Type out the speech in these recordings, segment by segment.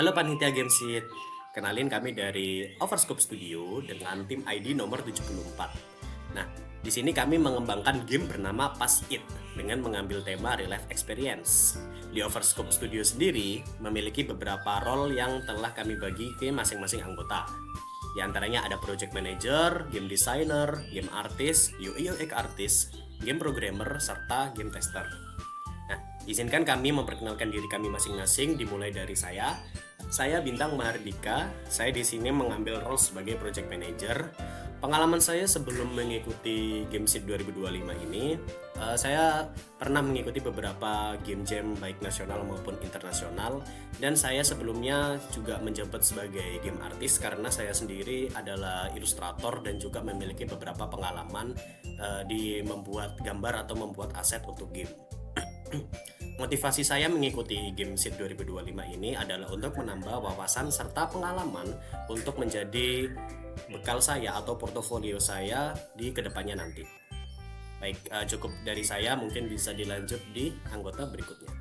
Halo panitia Gamesit, kenalin kami dari Overscope Studio dengan tim ID nomor 74. Nah, di sini kami mengembangkan game bernama Pass It dengan mengambil tema real life experience. Di Overscope Studio sendiri memiliki beberapa role yang telah kami bagi ke masing-masing anggota. Di antaranya ada project manager, game designer, game artist, UI UX artist, game programmer, serta game tester. Nah, izinkan kami memperkenalkan diri kami masing-masing dimulai dari saya. Saya Bintang Mahardika. Saya di sini mengambil role sebagai project manager. Pengalaman saya sebelum mengikuti Gamesit 2025 ini, saya pernah mengikuti beberapa game jam baik nasional maupun internasional, dan saya sebelumnya juga menjabat sebagai game artist karena saya sendiri adalah ilustrator dan juga memiliki beberapa pengalaman di membuat gambar atau membuat aset untuk game. Motivasi saya mengikuti Gamesit 2025 ini adalah untuk menambah wawasan serta pengalaman untuk menjadi bekal saya atau portofolio saya di kedepannya nanti. Baik, cukup dari saya, mungkin bisa dilanjut di anggota berikutnya.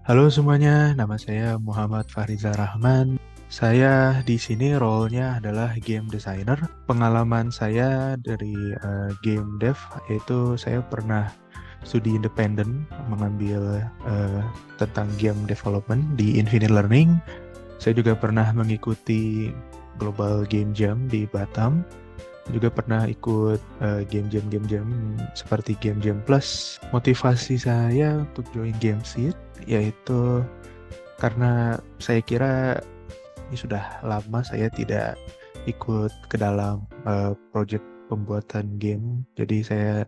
Halo semuanya, nama saya Muhammad Fahriza Rahman. Saya di sini role-nya adalah game designer. Pengalaman saya dari game dev yaitu saya pernah studi independen mengambil tentang game development di Infinite Learning. Saya juga pernah mengikuti Global Game Jam di Batam. Juga pernah ikut game jam seperti Game Jam Plus. Motivasi saya untuk join Gamesit yaitu karena saya kira ini sudah lama saya tidak ikut ke dalam project pembuatan game. Jadi saya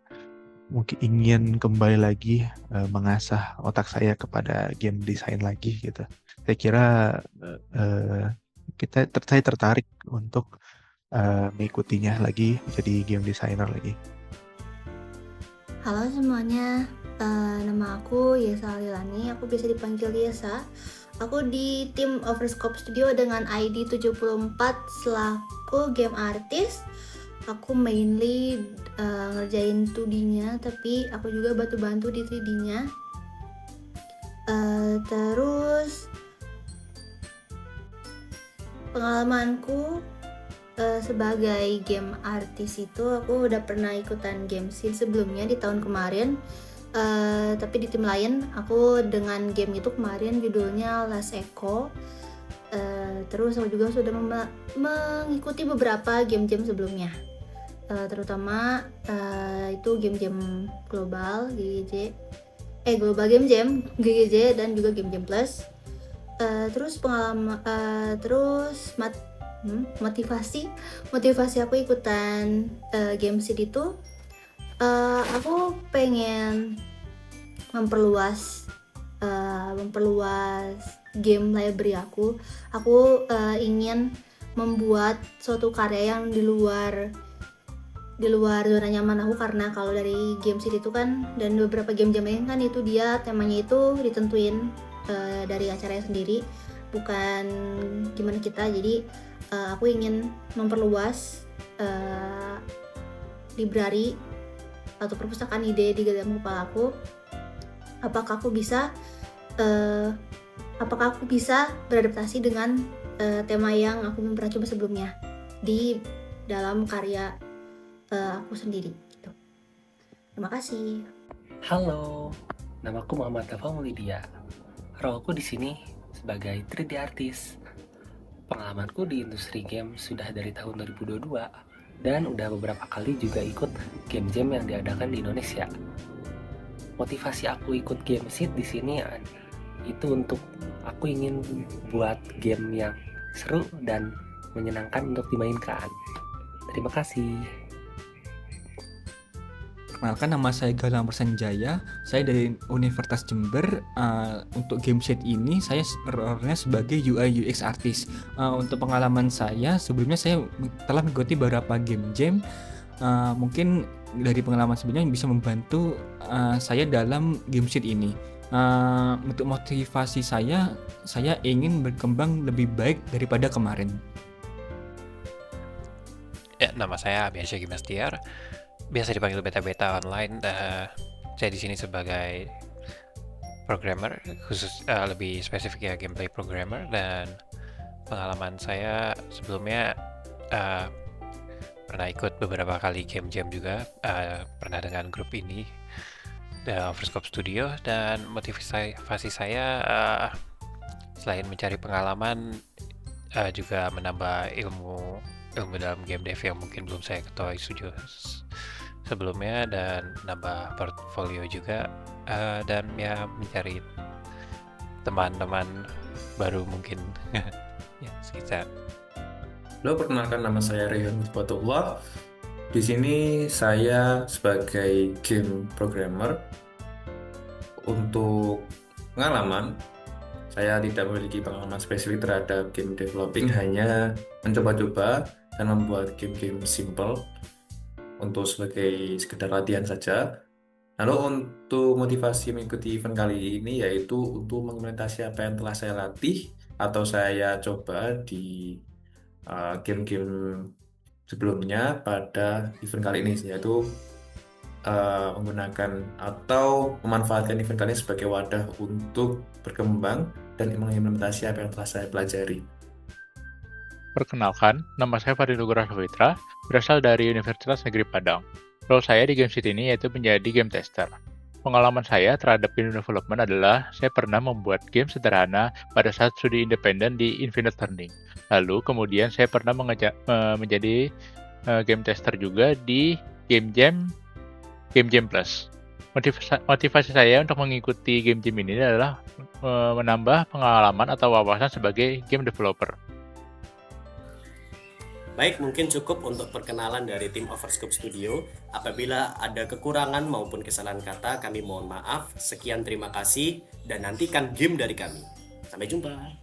mungkin ingin kembali lagi mengasah otak saya kepada game design lagi gitu. Saya kira saya tertarik untuk mengikutinya lagi menjadi game designer lagi. Halo semuanya, nama aku Yesa Alilani, aku bisa dipanggil Yesa. Aku di tim Overscope Studio dengan ID 74 selaku game artist. Aku mainly ngerjain 2D-nya, tapi aku juga bantu-bantu di 3D-nya. Terus pengalamanku sebagai game artist itu aku udah pernah ikutan game scene sebelumnya di tahun kemarin, tapi di tim lain. Aku dengan game itu kemarin judulnya Last Echo. Terus aku juga sudah mengikuti beberapa game jam sebelumnya, terutama itu game-game global GGJ, Global Game Jam GGJ dan juga game jam plus. Terus pengalaman, terus motivasi aku ikutan Gamesit itu, aku pengen memperluas game library aku. Aku ingin membuat suatu karya yang di luar zona nyaman aku, karena kalau dari Gamesit itu kan dan beberapa game jam lain kan itu dia temanya itu ditentuin dari acaranya sendiri, bukan gimana kita. Jadi aku ingin memperluas library atau perpustakaan ide di dalam kepala aku. Apakah aku bisa beradaptasi dengan tema yang aku pernah coba sebelumnya di dalam karya aku sendiri gitu. Terima kasih. Halo, namaku Muhammad Tafa Mulidia. Roleku di sini sebagai 3D artist. Pengalamanku di industri game sudah dari tahun 2022 dan udah beberapa kali juga ikut game jam yang diadakan di Indonesia. Motivasi aku ikut Gamesit di sini itu untuk aku ingin buat game yang seru dan menyenangkan untuk dimainkan. Terima kasih. Perkenalkan, nama saya Galang Persanjaya. Saya dari Universitas Jember. Untuk Gamesit ini saya role-nya sebagai UI UX artist. Untuk pengalaman saya sebelumnya saya telah mengikuti beberapa game jam. Mungkin dari pengalaman sebelumnya bisa membantu saya dalam Gamesit ini. Untuk motivasi saya ingin berkembang lebih baik daripada kemarin. Ya, nama saya Abiansyah Gimastiar, biasa dipanggil Beta-Beta online. Saya di sini sebagai programmer, lebih spesifik ya gameplay programmer, dan pengalaman saya sebelumnya uh, pernah ikut beberapa kali game jam juga, pernah dengan grup ini, Overscope Studio, dan motivasi saya selain mencari pengalaman juga menambah ilmu dalam game dev yang mungkin belum saya ketahui sebelumnya, dan nambah portfolio juga, dan ya mencari teman-teman baru mungkin. Ya, sekitar. Halo, perkenalkan nama saya Rehan Fatullah. Di sini saya sebagai game programmer. Untuk pengalaman, saya tidak memiliki pengalaman spesifik terhadap game developing, hanya mencoba-coba dan membuat game-game simple untuk sebagai sekedar latihan saja. Lalu untuk motivasi mengikuti event kali ini yaitu untuk mengimplementasi apa yang telah saya latih atau saya coba di game-game sebelumnya pada event kali ini, yaitu menggunakan atau memanfaatkan event kali ini sebagai wadah untuk berkembang dan mengimplementasi apa yang telah saya pelajari. Perkenalkan, nama saya Fadil Nugraha Fitra, berasal dari Universitas Negeri Padang. Role saya di Game Sheet ini yaitu menjadi game tester. Pengalaman saya terhadap game development adalah saya pernah membuat game sederhana pada saat studi independen di Infinite Learning. Lalu kemudian saya pernah menjadi game tester juga di Game Jam Plus. Motivasi saya untuk mengikuti game jam ini adalah menambah pengalaman atau wawasan sebagai game developer. Baik, mungkin cukup untuk perkenalan dari tim Overscope Studio. Apabila ada kekurangan maupun kesalahan kata, kami mohon maaf. Sekian, terima kasih, dan nantikan game dari kami. Sampai jumpa.